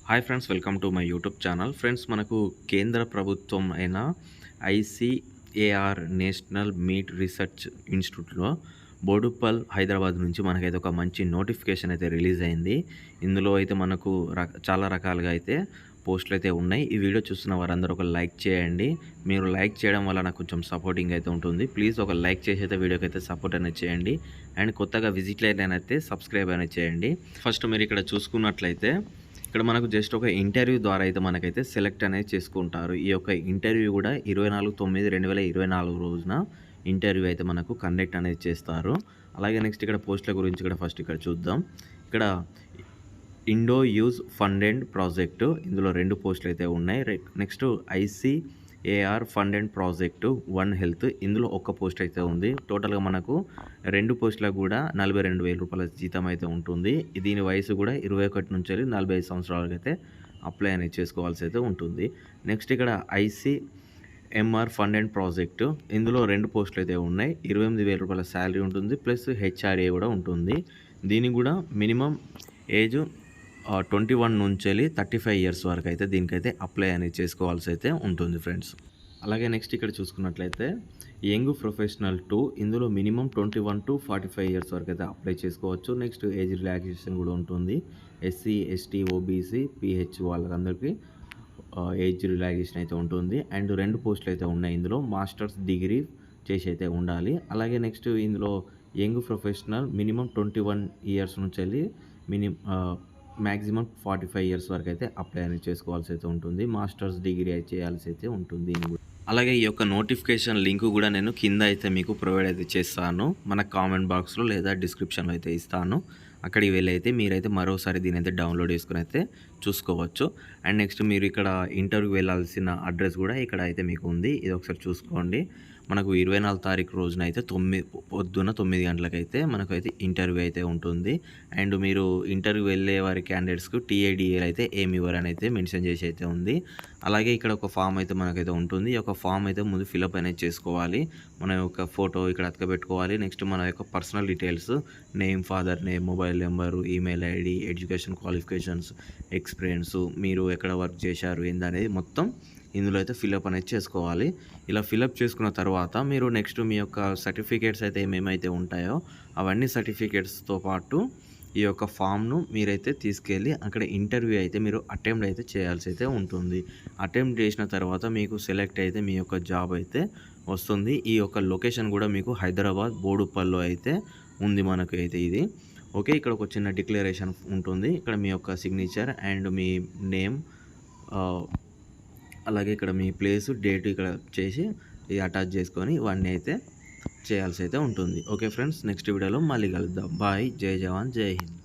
Hi friends, welcome to my YouTube channel. Friends, మనకు కేంద్ర ప్రభుత్వం అయిన ఐసీఏఆర్ నేషనల్ మీట్ రీసెర్చ్ ఇన్స్టిట్యూట్లో బోడుప్పల్ హైదరాబాద్ నుంచి మనకైతే ఒక మంచి నోటిఫికేషన్ అయితే రిలీజ్ అయింది. ఇందులో అయితే మనకు చాలా రకాలుగా అయితే పోస్టులు అయితే ఉన్నాయి. ఈ వీడియో చూస్తున్న వారందరూ ఒక లైక్ చేయండి. మీరు లైక్ చేయడం వల్ల నాకు కొంచెం సపోర్టింగ్ అయితే ఉంటుంది. ప్లీజ్ ఒక లైక్ చేసి అయితే వీడియోకి అయితే సపోర్ట్ అనేది చేయండి. అండ్ కొత్తగా విజిట్ అయితే సబ్స్క్రైబ్ అనేది చేయండి. ఫస్ట్ మీరు ఇక్కడ చూసుకున్నట్లయితే ఇక్కడ మనకు జస్ట్ ఒక ఇంటర్వ్యూ ద్వారా అయితే మనకైతే సెలెక్ట్ అనేది చేసుకుంటారు. ఈ యొక్క ఇంటర్వ్యూ కూడా 24/9/2024 రోజున ఇంటర్వ్యూ అయితే మనకు కండక్ట్ అనేది చేస్తారు. అలాగే నెక్స్ట్ ఇక్కడ పోస్టుల గురించి ఇక్కడ ఫస్ట్ ఇక్కడ చూద్దాం. ఇక్కడ ఇండో యూజ్ ఫండెడ్ ప్రాజెక్టు, ఇందులో 2 పోస్టులు అయితే ఉన్నాయి. Next ICAR funded project 1 health, ఇందులో ఒక పోస్ట్ అయితే ఉంది. టోటల్గా మనకు 2 పోస్టులకు కూడా 42,000 రూపాయల జీతం అయితే ఉంటుంది. దీని వయసు కూడా 21 నుంచి 45 సంవత్సరాలకు అయితే అప్లై అనేది చేసుకోవాల్సి అయితే ఉంటుంది. నెక్స్ట్ ఇక్కడ ఐసీఎంఆర్ ఫండెడ్ ప్రాజెక్టు, ఇందులో 2 పోస్టులు అయితే ఉన్నాయి. 28,000 రూపాయల శాలరీ ఉంటుంది, ప్లస్ హెచ్ఆర్ఏ కూడా ఉంటుంది. దీనికి కూడా మినిమం ఏజ్ 21 నుంచి 35 ఇయర్స్ వరకు అయితే దీనికైతే అప్లై అనేది చేసుకోవాల్సి అయితే ఉంటుంది ఫ్రెండ్స్. అలాగే నెక్స్ట్ ఇక్కడ చూసుకున్నట్లయితే యంగ్ ప్రొఫెషనల్ 2, ఇందులో మినిమం 21 to 45 ఇయర్స్ వరకు అయితే అప్లై చేసుకోవచ్చు. నెక్స్ట్ ఏజ్ రిలాక్సేషన్ కూడా ఉంటుంది. ఎస్సీ, ఎస్టీ, ఓబీసీ, పిహెచ్ వాళ్ళందరికీ ఏజ్ రిలాక్సేషన్ అయితే ఉంటుంది. అండ్ 2 పోస్టులు అయితే ఉన్నాయి. ఇందులో మాస్టర్స్ డిగ్రీ చేసి అయితే ఉండాలి. అలాగే నెక్స్ట్ ఇందులో యంగ్ ప్రొఫెషనల్ మినిమం 21 ఇయర్స్ నుంచి మ్యాక్సిమం 45 ఇయర్స్ వరకు అయితే అప్లై అనేది చేసుకోవాల్సి అయితే ఉంటుంది. మాస్టర్స్ డిగ్రీ అయితే చేయాల్సి అయితే ఉంటుంది. అలాగే ఈ యొక్క నోటిఫికేషన్ లింక్ కూడా నేను కింద అయితే మీకు ప్రొవైడ్ అయితే చేస్తాను. మన కామెంట్ బాక్స్లో లేదా డిస్క్రిప్షన్లో అయితే ఇస్తాను. అక్కడికి వెళ్ళి అయితే మీరైతే మరోసారి దీని అయితే డౌన్లోడ్ చేసుకుని అయితే చూసుకోవచ్చు. అండ్ నెక్స్ట్ మీరు ఇక్కడ ఇంటర్వ్యూకి వెళ్ళాల్సిన అడ్రస్ కూడా ఇక్కడ అయితే మీకు ఉంది. ఇది ఒకసారి చూసుకోండి. మనకు 24 తారీఖు రోజున అయితే పొద్దున్న 9 గంటలకైతే మనకైతే ఇంటర్వ్యూ అయితే ఉంటుంది. అండ్ మీరు ఇంటర్వ్యూ వెళ్ళే వారి క్యాండిడేట్స్కు టీఏడిఏలు అయితే ఏమి ఇవ్వరని అయితే మెన్షన్ చేసి అయితే ఉంది. అలాగే ఇక్కడ ఒక ఫామ్ అయితే మనకైతే ఉంటుంది. ఈ యొక్క ఫామ్ అయితే ముందు ఫిలప్ అనేది చేసుకోవాలి. మన యొక్క ఫోటో ఇక్కడ అతకబెట్టుకోవాలి. నెక్స్ట్ మన యొక్క personal details, name, father name, mobile number, email ID, education qualifications, experience, మీరు ఎక్కడ వర్క్ చేశారు ఏందనేది మొత్తం ఇందులో అయితే ఫిలప్ అనేది చేసుకోవాలి. ఇలా ఫిలప్ చేసుకున్న తర్వాత మీరు నెక్స్ట్ మీ యొక్క సర్టిఫికేట్స్ అయితే ఏమేమైతే ఉంటాయో అవన్నీ సర్టిఫికేట్స్తో పాటు ఈ యొక్క ఫామ్ను మీరైతే తీసుకెళ్ళి అక్కడ ఇంటర్వ్యూ అయితే మీరు అటెంప్ట్ అయితే చేయాల్సి అయితే ఉంటుంది. అటెంప్ట్ చేసిన తర్వాత మీకు సెలెక్ట్ అయితే మీ యొక్క జాబ్ అయితే వస్తుంది. ఈ యొక్క లొకేషన్ కూడా మీకు హైదరాబాద్ బోడుప్పల్లో అయితే ఉంది మనకు అయితే ఇది. ఓకే, ఇక్కడ ఒక చిన్న డిక్లరేషన్ ఉంటుంది. ఇక్కడ మీ యొక్క సిగ్నేచర్ అండ్ మీ నేమ్, అలాగే ఇక్కడ మీ ప్లేసు, డేట్ ఇక్కడ చేసి ఇది అటాచ్ చేసుకొని ఇవన్నీ అయితే చేయాల్సి అయితే ఉంటుంది. ఓకే ఫ్రెండ్స్, నెక్స్ట్ వీడియోలో మళ్ళీ కలుద్దాం. బాయ్, జై జవాన్, జై హింద్.